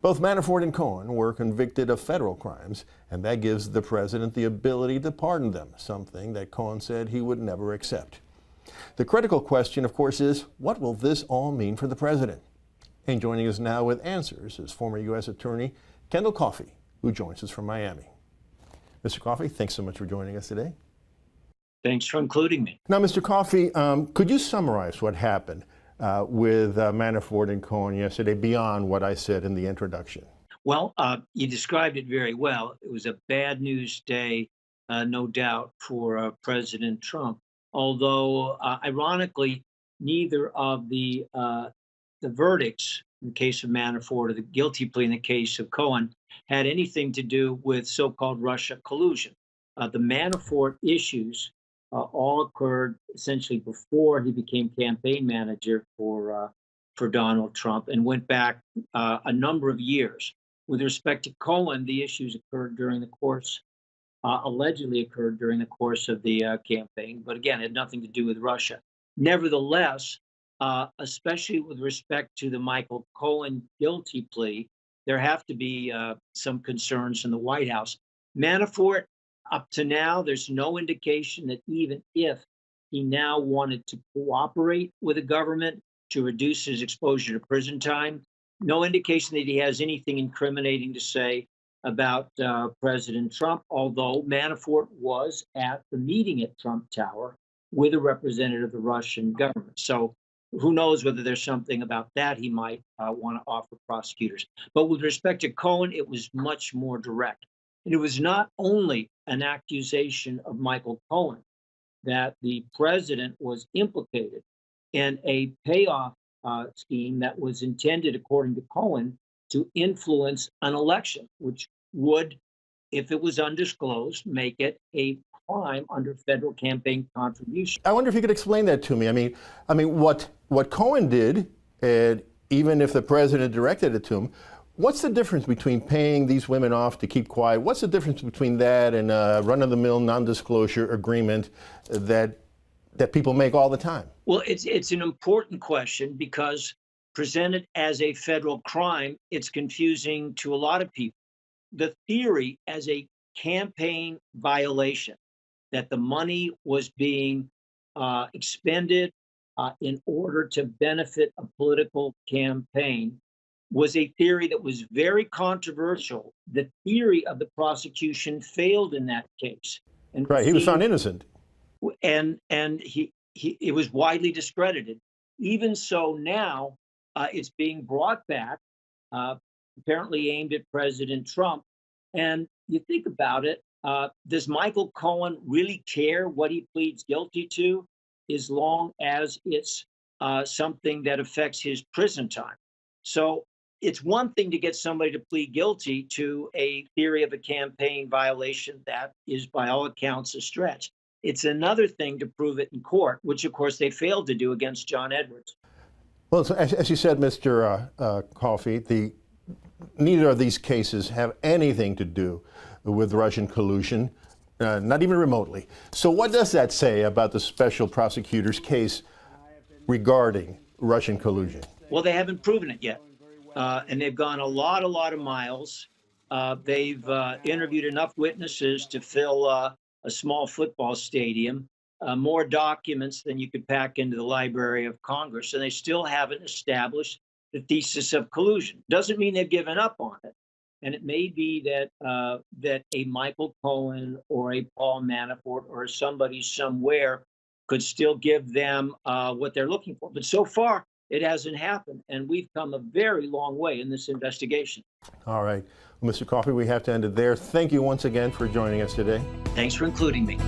Both Manafort and Cohen were convicted of federal crimes, and that gives the president the ability to pardon them, something that Cohen said he would never accept. The critical question, of course, is what will this all mean for the president? And joining us now with answers is former U.S. Attorney Kendall Coffey, who joins us from Miami. Mr. Coffey, thanks so much for joining us today. Thanks for including me. Now, Mr. Coffey, could you summarize what happened with Manafort and Cohen yesterday beyond what I said in the introduction? Well, you described it very well. It was a bad news day, no doubt, for President Trump. Although, ironically, neither of the verdicts in the case of Manafort or the guilty plea in the case of Cohen had anything to do with so-called Russia collusion. The Manafort issues all occurred essentially before he became campaign manager for Donald Trump and went back a number of years. With respect to Cohen, the issues occurred during the course, allegedly occurred during the course of the campaign, but again, had nothing to do with Russia. Nevertheless, especially with respect to the Michael Cohen guilty plea, there have to be some concerns in the White House. Manafort, up to now, there's no indication that even if he now wanted to cooperate with the government to reduce his exposure to prison time, no indication that he has anything incriminating to say about President Trump, although Manafort was at the meeting at Trump Tower with a representative of the Russian government. So who knows whether there's something about that he might want to offer prosecutors. But with respect to Cohen, it was much more direct. And it was not only an accusation of Michael Cohen that the president was implicated in a payoff scheme that was intended, according to Cohen, to influence an election, which would, if it was undisclosed, make it a crime under federal campaign contribution. I wonder if you could explain that to me. I mean, what Cohen did, and even if the president directed it to him, what's the difference between paying these women off to keep quiet? What's the difference between that and a run-of-the-mill non-disclosure agreement that people make all the time? Well, it's an important question because presented as a federal crime, it's confusing to a lot of people. The theory as a campaign violation, that the money was being expended in order to benefit a political campaign, was a theory that was very controversial. The theory of the prosecution failed in that case. And right, he was found innocent. And it was widely discredited. Even so now, it's being brought back, apparently aimed at President Trump. And you think about it, does Michael Cohen really care what he pleads guilty to as long as it's something that affects his prison time? So it's one thing to get somebody to plead guilty to a theory of a campaign violation that is, by all accounts, a stretch. It's another thing to prove it in court, which, of course, they failed to do against John Edwards. Well, so as you said, Mr. Coffey, neither of these cases have anything to do with Russian collusion, not even remotely. So what does that say about the special prosecutor's case regarding Russian collusion? Well, they haven't proven it yet. And they've gone a lot of miles. They've interviewed enough witnesses to fill a small football stadium, more documents than you could pack into the Library of Congress, and they still haven't established the thesis of collusion. Doesn't mean they've given up on it. And it may be that that a Michael Cohen or a Paul Manafort or somebody somewhere could still give them what they're looking for. But so far, it hasn't happened, and we've come a very long way in this investigation. All right. Well, Mr. Coffey, we have to end it there. Thank you once again for joining us today. Thanks for including me.